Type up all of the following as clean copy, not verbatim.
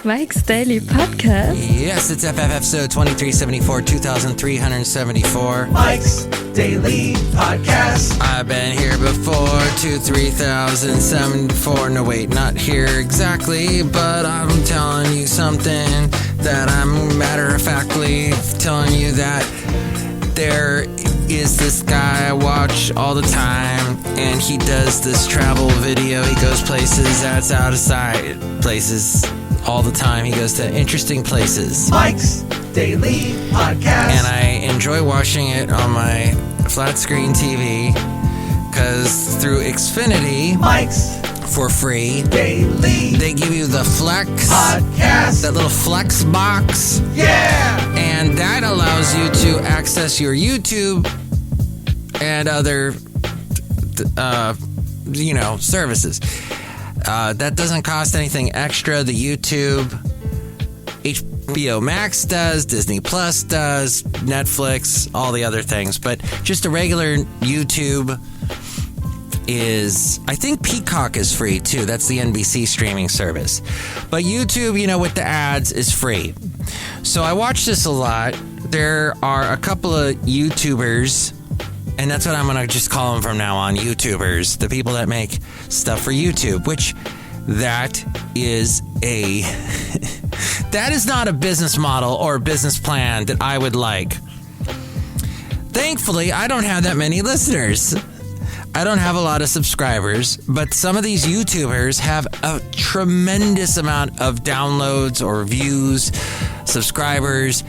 Mike's Daily Podcast? Yes, it's FF episode 2374, 2374. Mike's Daily Podcast. I've been here before, 3074. No, wait, not here exactly, but I'm telling you something that I'm matter-of-factly telling you that there is this guy I watch all the time, and he does this travel video. He goes places that's out of sight, places all the time. He goes to interesting places. Mike's Daily Podcast. And I enjoy watching it on my flat screen TV, because through Xfinity, Mike's for free, Daily they give you the Flex Podcast. that little Flex box. Yeah! And that allows you to access your YouTube and other, services. That doesn't cost anything extra. The YouTube, HBO Max does, Disney Plus does, Netflix, all the other things. But just a regular YouTube is, I think Peacock is free too. That's the NBC streaming service. But YouTube, with the ads is free. So I watch this a lot. There are a couple of YouTubers, and that's what I'm going to just call them from now on, YouTubers, the people that make stuff for YouTube, which that is that is not a business model or business plan that I would like. Thankfully, I don't have that many listeners. I don't have a lot of subscribers, but some of these YouTubers have a tremendous amount of downloads or views, subscribers,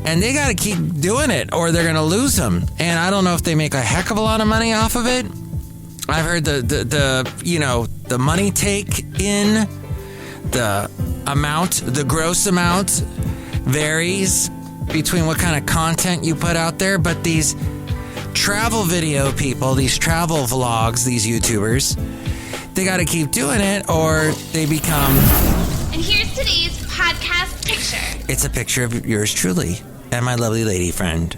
and they got to keep doing it or they're going to lose them. And I don't know if they make a heck of a lot of money off of it. I've heard the money take in, the gross amount varies between what kind of content you put out there, but these travel video people, these travel vlogs, these YouTubers, they got to keep doing it or they become... And here's today's podcast picture. It's a picture of yours truly and my lovely lady friend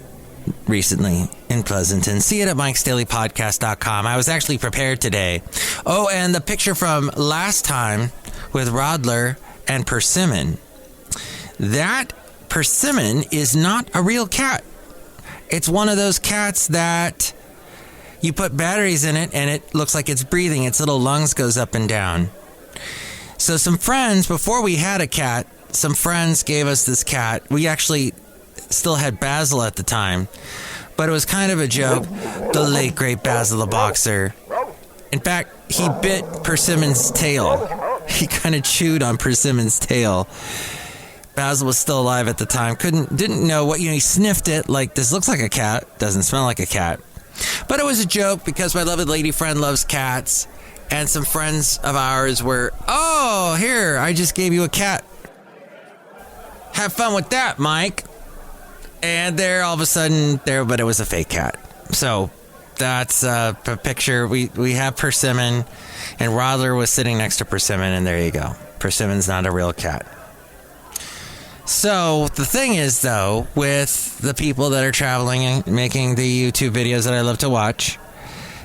recently in Pleasanton. See it at MikesDailyPodcast.com. I was actually prepared today. Oh, and the picture from last time with Rodler and Persimmon. That Persimmon is not a real cat. It's one of those cats that you put batteries in it and it looks like it's breathing. Its little lungs goes up and down. So some friends, before we had a cat, some friends gave us this cat. We actually still had Basil at the time, but it was kind of a joke. The late, great Basil the boxer. In fact, he bit Persimmon's tail. He kind of chewed on Persimmon's tail. Basil was still alive at the time. Didn't know what, he sniffed it like, this looks like a cat. Doesn't smell like a cat. But it was a joke because my lovely lady friend loves cats. And some friends of ours were, oh, here, I just gave you a cat. Have fun with that, Mike. And there, all of a sudden, but it was a fake cat. So that's a picture. We have Persimmon, and Rodler was sitting next to Persimmon, and there you go. Persimmon's not a real cat. So the thing is, though, with the people that are traveling and making the YouTube videos that I love to watch,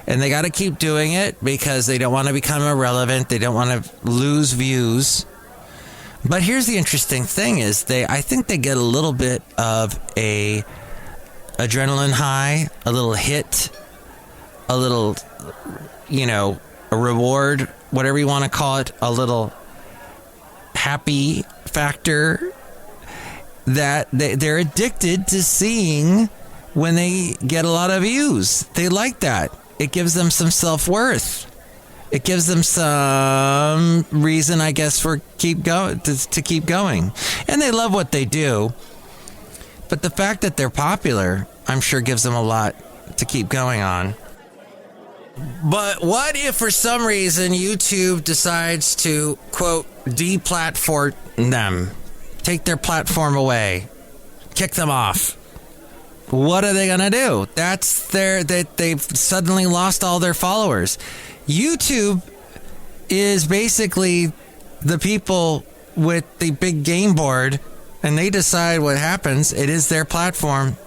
and they got to keep doing it because they don't want to become irrelevant. They don't want to lose views. But here's the interesting thing is I think they get a little bit of a adrenaline high, a little hit, a little, a reward, whatever you want to call it, a little happy factor that they're addicted to seeing when they get a lot of views. They like that. It gives them some self-worth. It gives them some reason, I guess, for to keep going. And they love what they do. But the fact that they're popular, I'm sure gives them a lot to keep going on. But what if for some reason YouTube decides to, quote, deplatform them? Take their platform away. Kick them off. What are they going to do? They've suddenly lost all their followers. YouTube is basically the people with the big game board, and they decide what happens. It is their platform,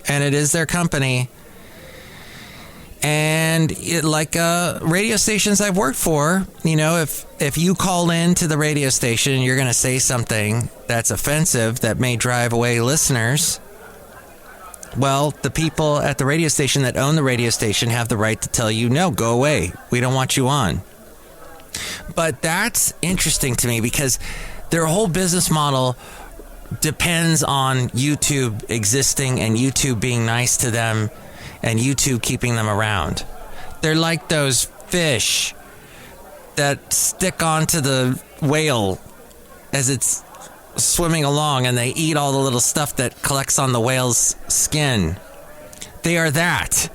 and it is their company. And like radio stations I've worked for, if you call in to the radio station and you're going to say something that's offensive that may drive away listeners, well, the people at the radio station that own the radio station have the right to tell you, no, go away. We don't want you on. But that's interesting to me because their whole business model depends on YouTube existing and YouTube being nice to them and YouTube keeping them around. They're like those fish that stick onto the whale as it's swimming along and they eat all the little stuff that collects on the whale's skin. They are that.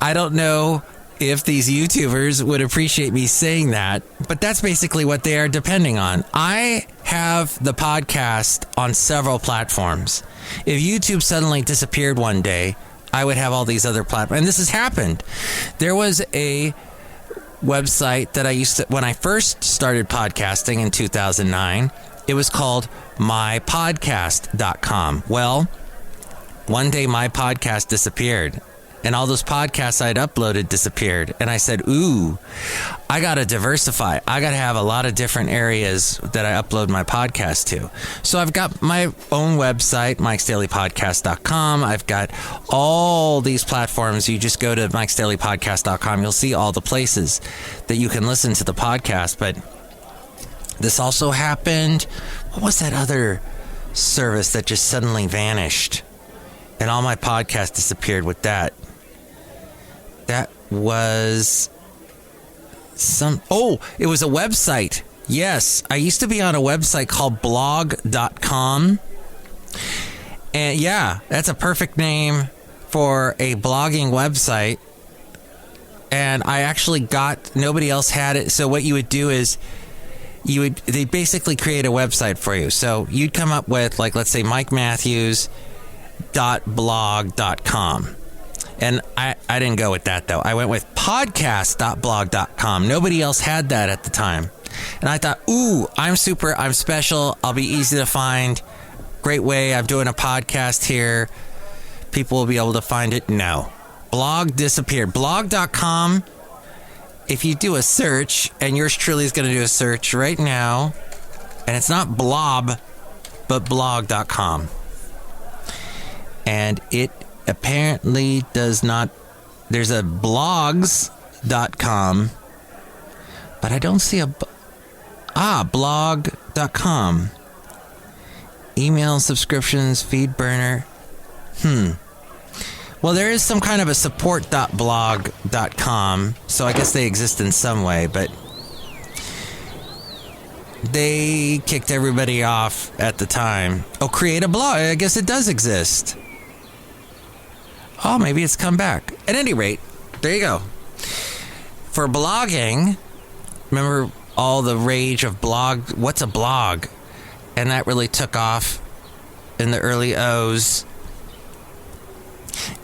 I don't know if these YouTubers would appreciate me saying that, but that's basically what they are depending on. I have the podcast on several platforms. If YouTube suddenly disappeared one day, I would have all these other platforms. And this has happened. There was a website that I used to, when I first started podcasting in 2009, it was called mypodcast.com. Well, one day my podcast disappeared. And all those podcasts I'd uploaded disappeared. And I said, ooh, I got to diversify. I got to have a lot of different areas that I upload my podcast to. So I've got my own website, MikesDailyPodcast.com. I've got all these platforms. You just go to MikesDailyPodcast.com. You'll see all the places that you can listen to the podcast. But this also happened. What was that other service that just suddenly vanished? And all my podcasts disappeared with that. That was it was a website. Yes, I used to be on a website called blog.com. And yeah, that's a perfect name for a blogging website. And I actually nobody else had it. So what you would do is they basically create a website for you. So you'd come up with, like, let's say MikeMatthews.blog.com. And I didn't go with that, though. I went with podcast.blog.com. Nobody else had that at the time. And I thought, ooh, I'm super, I'm special. I'll be easy to find. Great way. I'm doing a podcast here. People will be able to find it. No. Blog disappeared. Blog.com, if you do a search, and yours truly is going to do a search right now, and it's not blob, but blog.com. And it apparently does not. There's a blogs.com, but I don't see blog.com. Email subscriptions, feed burner. Well, there is some kind of a support.blog.com, so I guess they exist in some way, but they kicked everybody off at the time. Oh, create a blog. I guess it does exist. Oh, maybe it's come back. At any rate, there you go. For blogging, remember all the rage of blog? What's a blog? And that really took off in the early O's.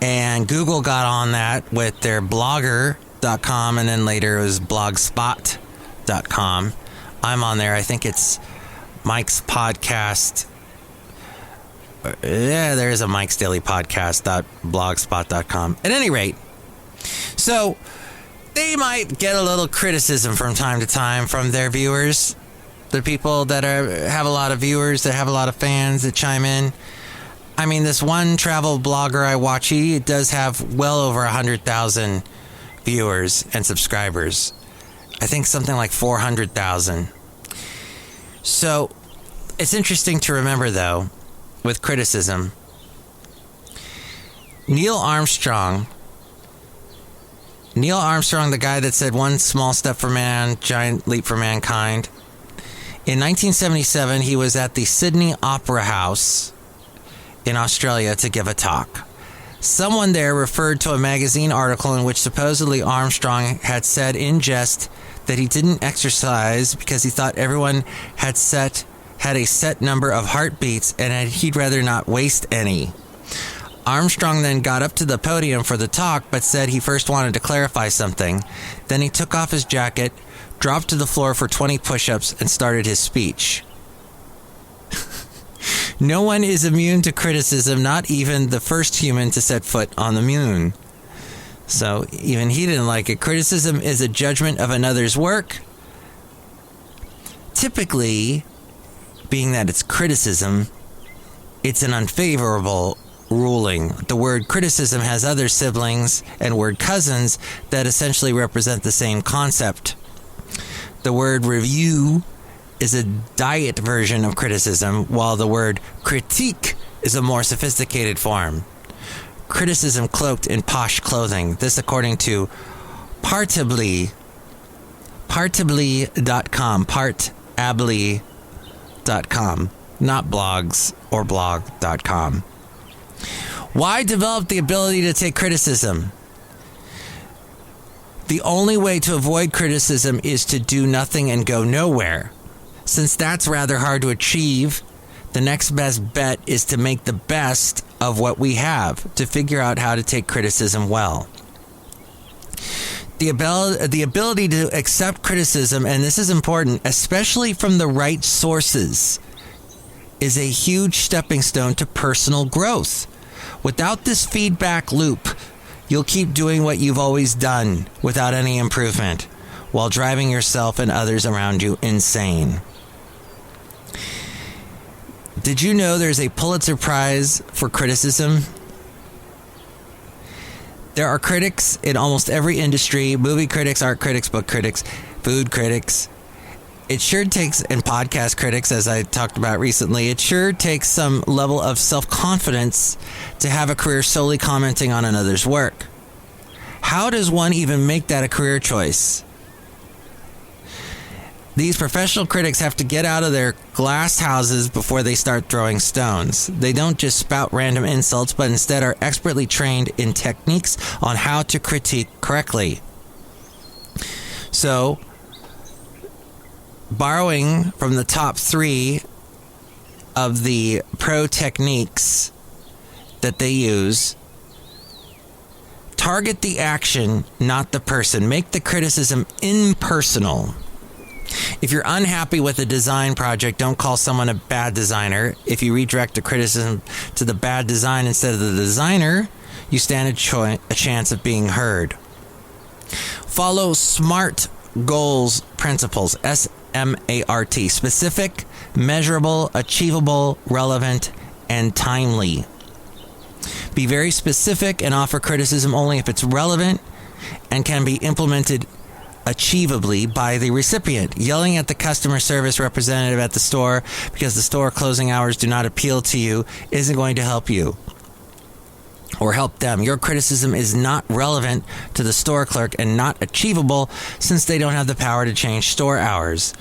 And Google got on that with their blogger.com, and then later it was blogspot.com. I'm on there. I think it's Mike's Podcast. Yeah, there is a Mike's Daily Podcast.blogspot.com. At any rate, so they might get a little criticism from time to time from their viewers. The people that have a lot of viewers, that have a lot of fans that chime in. I mean, this one travel blogger I watch, he does have well over 100,000 viewers and subscribers. I think something like 400,000. So it's interesting to remember, though, with criticism, Neil Armstrong, the guy that said one small step for man, giant leap for mankind. In 1977, he was at the Sydney Opera House in Australia to give a talk. Someone there referred to a magazine article in which supposedly Armstrong had said in jest that he didn't exercise because he thought everyone had a set number of heartbeats and he'd rather not waste any. Armstrong then got up to the podium for the talk, but said he first wanted to clarify something. Then he took off his jacket, dropped to the floor for 20 push-ups, and started his speech. No one is immune to criticism, not even the first human to set foot on the moon. So even he didn't like it. Criticism is a judgment of another's work. Typically, being that it's criticism, it's an unfavorable ruling. The word criticism has other siblings and word cousins that essentially represent the same concept. The word review is a diet version of criticism, while the word critique is a more sophisticated form. Criticism cloaked in posh clothing. This according to Partably.com, Partably.com, not blogs or blog.com. Why develop the ability to take criticism? The only way to avoid criticism is to do nothing and go nowhere. Since that's rather hard to achieve, the next best bet is to make the best of what we have, to figure out how to take criticism well. The ability to accept criticism, and this is important, especially from the right sources, is a huge stepping stone to personal growth. Without this feedback loop, you'll keep doing what you've always done without any improvement, while driving yourself and others around you insane. Did you know there's a Pulitzer Prize for criticism? There are critics in almost every industry: movie critics, art critics, book critics, food critics. It sure takes, and podcast critics, as I talked about recently, it sure takes some level of self-confidence to have a career solely commenting on another's work. How does one even make that a career choice? These professional critics have to get out of their glass houses before they start throwing stones. They don't just spout random insults, but instead are expertly trained in techniques on how to critique correctly. So, borrowing from the top 3 of the pro techniques that they use, target the action, not the person. Make the criticism impersonal. If you're unhappy with a design project, don't call someone a bad designer. If you redirect the criticism to the bad design instead of the designer, you stand a chance of being heard. Follow SMART goals principles, SMART, specific, measurable, achievable, relevant, and timely. Be very specific and offer criticism only if it's relevant and can be implemented achievably by the recipient. Yelling at the customer service representative at the store because the store closing hours do not appeal to you isn't going to help you or help them. Your criticism is not relevant to the store clerk and not achievable since they don't have the power to change store hours.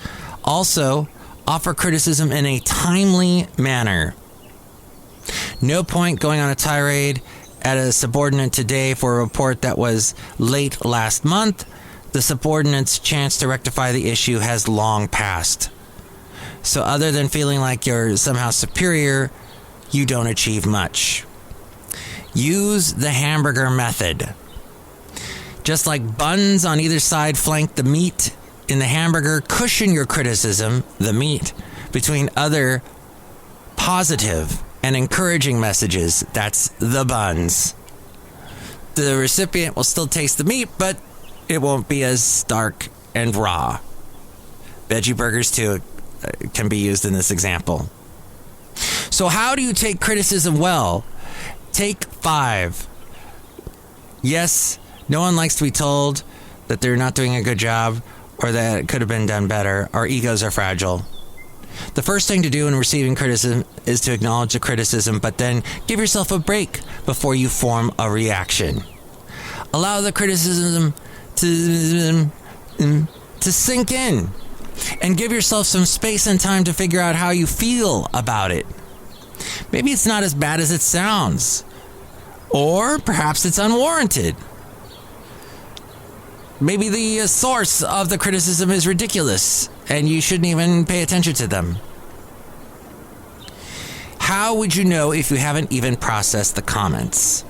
Also, offer criticism in a timely manner. No point going on a tirade at a subordinate today for a report that was late last month. The subordinate's chance to rectify the issue has long passed. So other than feeling like you're somehow superior, you don't achieve much. Use the hamburger method. Just like buns on either side flank the meat in the hamburger, cushion your criticism, the meat, between other positive and encouraging messages. That's the buns. The recipient will still taste the meat, but it won't be as stark and raw. Veggie burgers, too, can be used in this example. So how do you take criticism well? Take 5. Yes, no one likes to be told that they're not doing a good job or that it could have been done better. Our egos are fragile. The first thing to do in receiving criticism is to acknowledge the criticism, but then give yourself a break before you form a reaction. Allow the criticism to sink in and give yourself some space and time to figure out how you feel about it. Maybe it's not as bad as it sounds, or perhaps it's unwarranted. Maybe the source of the criticism is ridiculous and you shouldn't even pay attention to them. How would you know if you haven't even processed the comments?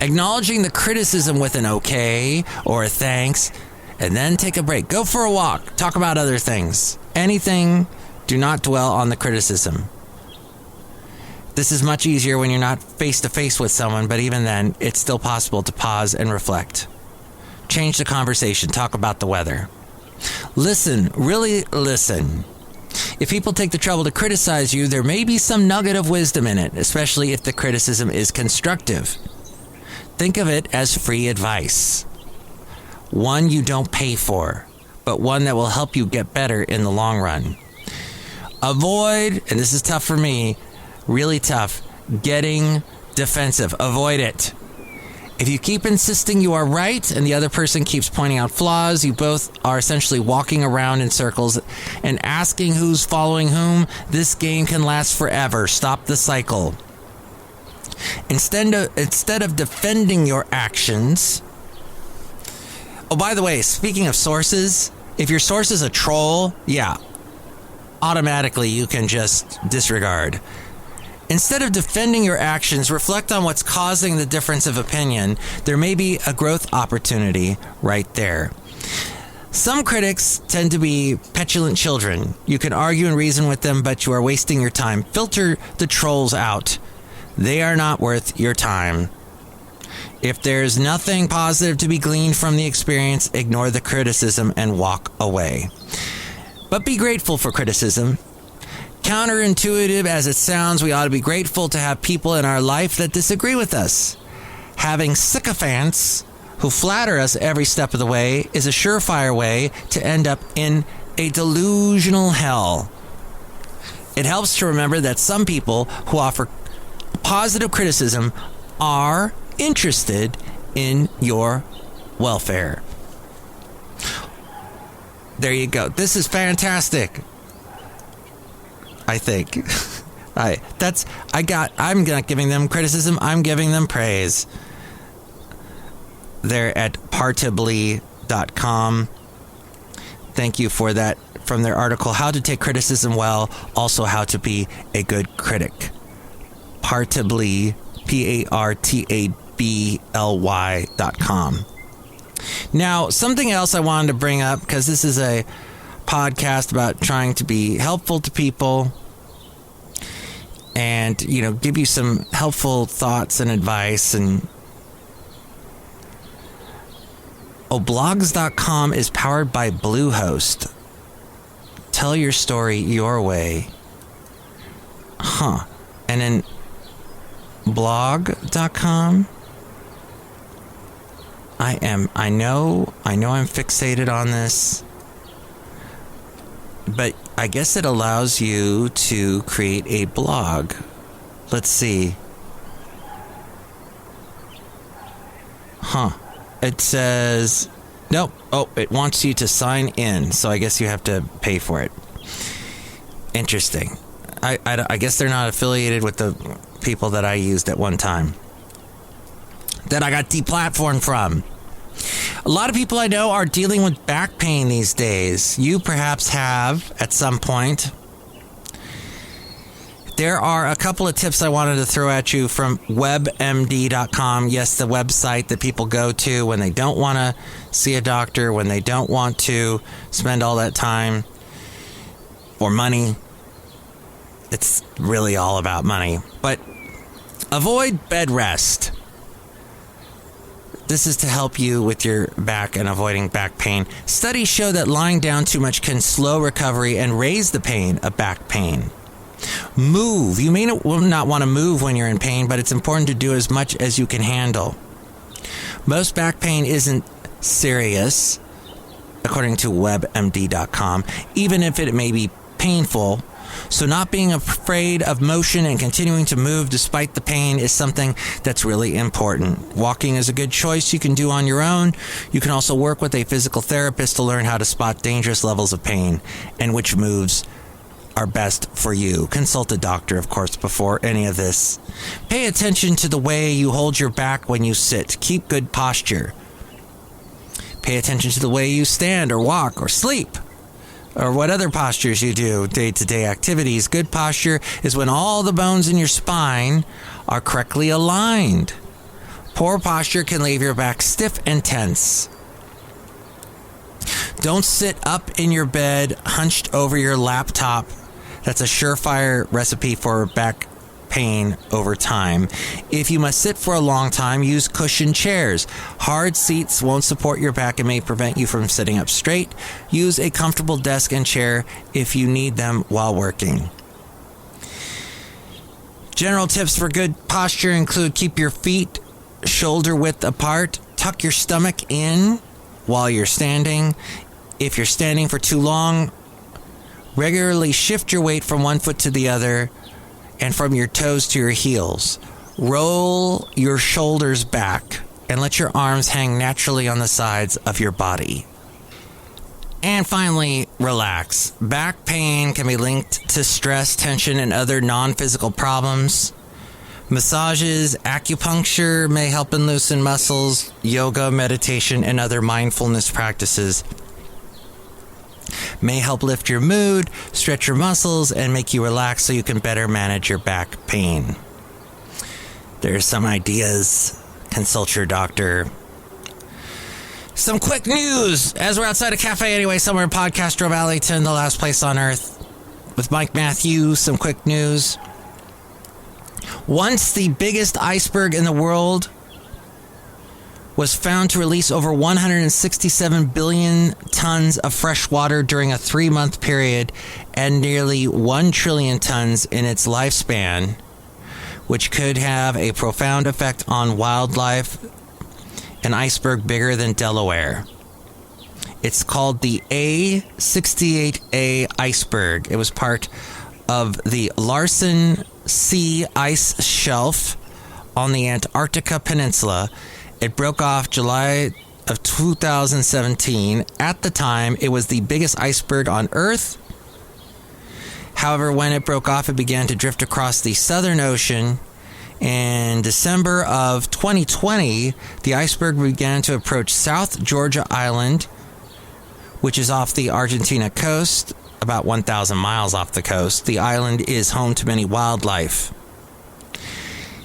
Acknowledging the criticism with an okay or a thanks, and then take a break. Go for a walk. Talk about other things. Anything. Do not dwell on the criticism. This is much easier when you're not face to face with someone, but even then, it's still possible to pause and reflect. Change the conversation. Talk about the weather. Listen, really listen. If people take the trouble to criticize you, there may be some nugget of wisdom in it, especially if the criticism is constructive. Think of it as free advice. One you don't pay for, but one that will help you get better in the long run. Avoid, and this is tough for me, really tough, getting defensive. Avoid it. If you keep insisting you are right and the other person keeps pointing out flaws, you both are essentially walking around in circles and asking who's following whom. This game can last forever. Stop the cycle. Instead of defending your actions... Oh, by the way, speaking of sources, if your source is a troll, yeah, automatically you can just disregard. Instead of defending your actions, reflect on what's causing the difference of opinion. There may be a growth opportunity right there. Some critics tend to be petulant children. You can argue and reason with them, but you are wasting your time. Filter the trolls out. They are not worth your time. If there's nothing positive to be gleaned from the experience, ignore the criticism and walk away. But be grateful for criticism. Counterintuitive as it sounds, we ought to be grateful to have people in our life that disagree with us. Having sycophants who flatter us every step of the way is a surefire way to end up in a delusional hell. It helps to remember that some people who offer positive criticism are interested in your welfare. There you go. This is fantastic. I think. I'm not giving them criticism. I'm giving them praise. They're at partably.com. Thank you for that from their article, How to Take Criticism Well, also How to Be a Good Critic. Partably, partably.com. Now, something else I wanted to bring up, because this is a podcast about trying to be helpful to people and, give you some helpful thoughts and advice. And blogs.com is powered by Bluehost. Tell your story your way. And then blog.com, I know I'm fixated on this, but I guess it allows you to create a blog. Let's see. It says, nope. Oh, it wants you to sign in, so I guess you have to pay for it. Interesting. I guess they're not affiliated with the people that I used at one time that I got deplatformed from. A lot of people I know are dealing with back pain these days. You perhaps have at some point. There are a couple of tips I wanted to throw at you from webmd.com. Yes, the website that people go to when they don't want to see a doctor, when they don't want to spend all that time or money. It's really all about money. But avoid bed rest. This is to help you with your back and avoiding back pain. Studies show that lying down too much can slow recovery and raise the pain of back pain. Move. You may not want to move when you're in pain, but it's important to do as much as you can handle. Most back pain isn't serious, according to webmd.com, even if it may be painful. So not being afraid of motion and continuing to move despite the pain is something that's really important. Walking is a good choice you can do on your own. You can also work with a physical therapist to learn how to spot dangerous levels of pain and which moves are best for you. Consult a doctor, of course, before any of this. Pay attention to the way you hold your back when you sit. Keep good posture. Pay attention to the way you stand or walk or sleep, or what other postures you do, day-to-day activities. Good posture is when all the bones in your spine are correctly aligned. Poor posture can leave your back stiff and tense. Don't sit up in your bed, hunched over your laptop. That's a surefire recipe for back pain over time. If you must sit for a long time, use cushioned chairs. Hard seats won't support your back and may prevent you from sitting up straight. Use a comfortable desk and chair if you need them while working. General tips for good posture include keep your feet shoulder width apart, tuck your stomach in while you're standing. If you're standing for too long, regularly shift your weight from one foot to the other and from your toes to your heels. Roll your shoulders back and let your arms hang naturally on the sides of your body. And finally, relax. Back pain can be linked to stress, tension, and other non-physical problems. Massages, acupuncture may help and loosen muscles. Yoga, meditation, and other mindfulness practices may help lift your mood, stretch your muscles, and make you relax so you can better manage your back pain. There's some ideas. Consult your doctor. Some quick news. As we're outside a cafe anyway, somewhere in Podcastro Valleyton, the last place on earth, with Mike Matthews, some quick news. Once the biggest iceberg in the world was found to release over 167 billion tons of fresh water during a 3-month period and nearly 1 trillion tons in its lifespan, which could have a profound effect on wildlife. An iceberg bigger than Delaware. It's called the A68A iceberg. It was part of the Larsen C ice shelf on the Antarctica Peninsula. It broke off July of 2017. At the time, it was the biggest iceberg on Earth. However, when it broke off, it began to drift across the Southern Ocean. In December of 2020, the iceberg began to approach South Georgia Island, which is off the Argentina coast, about 1,000 miles off the coast. The island is home to many wildlife.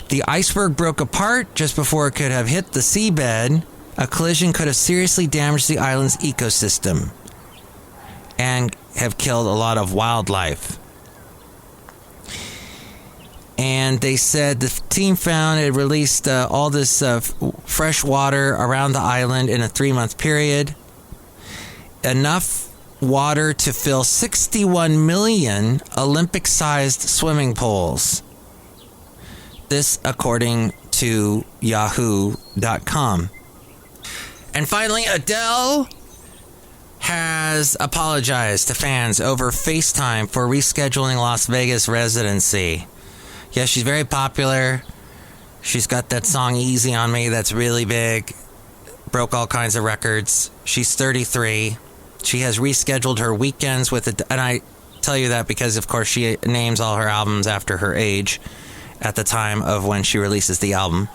The iceberg broke apart just before it could have hit the seabed. A collision could have seriously damaged the island's ecosystem and have killed a lot of wildlife. And they said the team found it released all this fresh water around the island in a 3-month period. Enough water to fill 61 million Olympic-sized swimming pools. This according to Yahoo.com. And finally, Adele has apologized to fans over Facetime for rescheduling Las Vegas Residency. Yeah, she's very popular. She's got that song Easy on Me that's really big. Broke all kinds of records. She's 33. She has rescheduled her weekends with it. And I tell you that because, of course, she names all her albums after her age at the time of when she releases the album.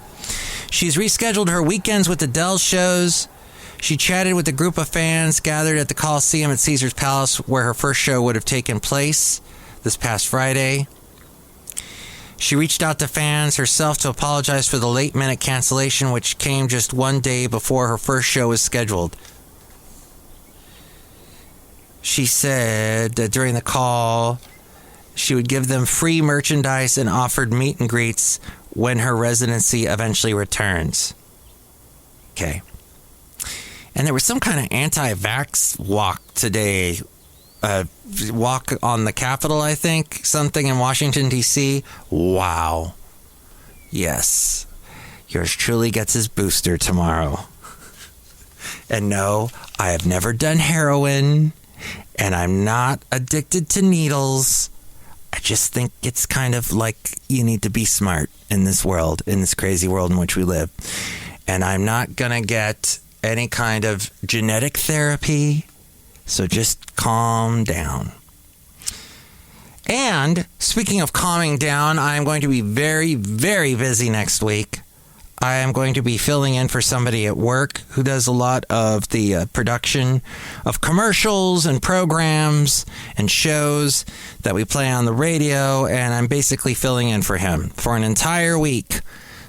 She's rescheduled her weekends with Adele shows. She chatted with a group of fans gathered at the Coliseum at Caesar's Palace where her first show would have taken place this past Friday. She reached out to fans herself to apologize for the late-minute cancellation, which came just one day before her first show was scheduled. She said that during the call, she would give them free merchandise and offered meet and greets when her residency eventually returns. Okay. And there was some kind of anti-vax walk today. Walk on the Capitol, I think. Something in Washington, D.C. Wow. Yes. Yours truly gets his booster tomorrow. And no, I have never done heroin. And I'm not addicted to needles. I just think it's kind of like you need to be smart in this world, in this crazy world in which we live. And I'm not going to get any kind of genetic therapy. So just calm down. And speaking of calming down, I'm going to be very, very busy next week. I am going to be filling in for somebody at work who does a lot of the production of commercials and programs and shows that we play on the radio, and I'm basically filling in for him for an entire week.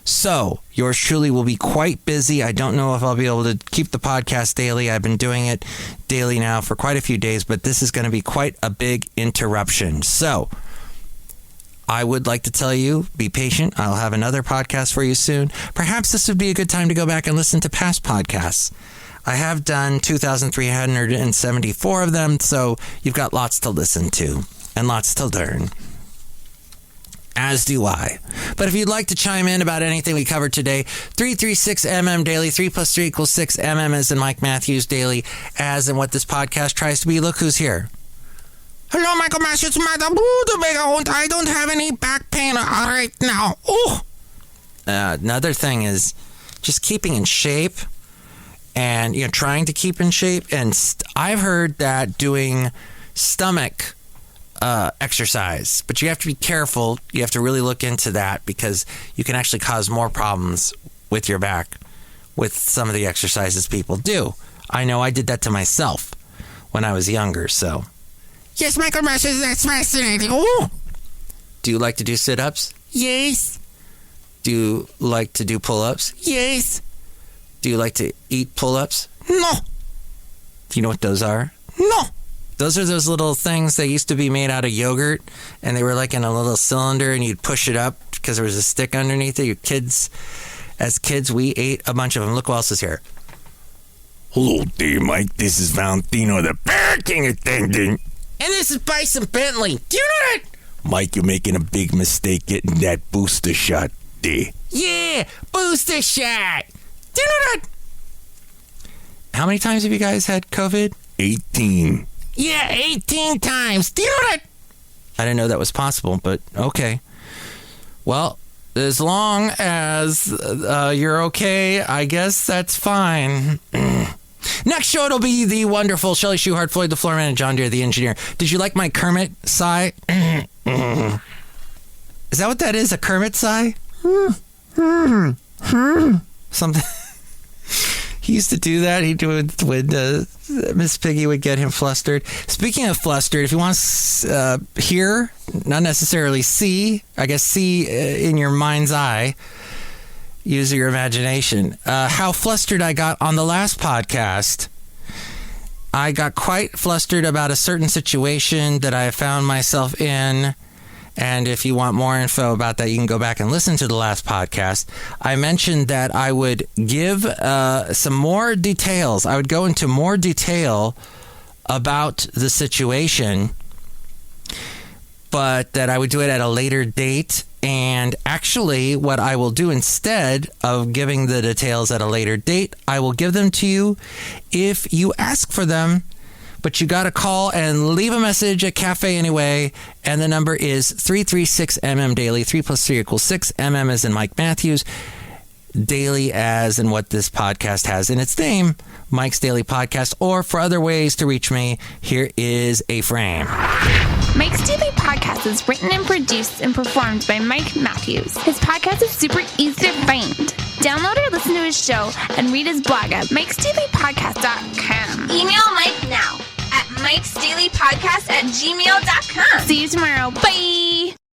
So, yours truly will be quite busy. I don't know if I'll be able to keep the podcast daily. I've been doing it daily now for quite a few days, but this is going to be quite a big interruption. So, I would like to tell you, be patient. I'll have another podcast for you soon. Perhaps this would be a good time to go back and listen to past podcasts. I have done 2,374 of them, so you've got lots to listen to and lots to learn. As do I. But if you'd like to chime in about anything we covered today, 336MM Daily, 3 plus 3 equals 6, MM as in Mike Matthews Daily, as in what this podcast tries to be. Look who's here. Hello, Michael Matthews, it's Madame Rootabega, and I don't have any back pain right now. Oh. Another thing is just keeping in shape and, trying to keep in shape. And I've heard that doing stomach exercise, but you have to be careful. You have to really look into that because you can actually cause more problems with your back with some of the exercises people do. I know I did that to myself when I was younger, so. Yes, Michael Matthews, that's fascinating. Oh. Do you like to do sit-ups? Yes. Do you like to do pull-ups? Yes. Do you like to eat pull-ups? No. Do you know what those are? No. Those are those little things that used to be made out of yogurt, and they were like in a little cylinder, and you'd push it up because there was a stick underneath it. As kids, we ate a bunch of them. Look who else is here. Hello there, Mike. This is Valentino, the parking attendant. And this is Bison Bentley. Do you know that? Mike, you're making a big mistake getting that booster shot there. Yeah, booster shot. Do you know that? How many times have you guys had COVID? 18. Yeah, 18 times. Do you know that? I didn't know that was possible, but okay. Well, as long as you're okay, I guess that's fine. Next show, it'll be the wonderful Chely Shoehart, Floyd the Floorman, and John Deere the engineer. Did you like my Kermit sigh? Is that what that is, a Kermit sigh? Something. He used to do that. He'd do it when Miss Piggy would get him flustered. Speaking of flustered, if you want to hear, not necessarily see, I guess see in your mind's eye, use your imagination, how flustered I got on the last podcast. I got quite flustered about a certain situation that I found myself in. And if you want more info about that, you can go back and listen to the last podcast. I mentioned that I would give some more details. I would go into more detail about the situation, but that I would do it at a later date. And actually, what I will do instead of giving the details at a later date, I will give them to you if you ask for them. But you got to call and leave a message at Cafe Anyway. And the number is 336MM Daily. 3 plus 3 equals 6. MM as in Mike Matthews. Daily as in what this podcast has in its name. Mike's Daily Podcast. Or for other ways to reach me, here is a frame. Mike's Daily Podcast is written and produced and performed by Mike Matthews. His podcast is super easy to find. Download or listen to his show and read his blog at MikesDailyPodcast.com. Email Mike now at MikesDailyPodcast@gmail.com. See you tomorrow. Bye!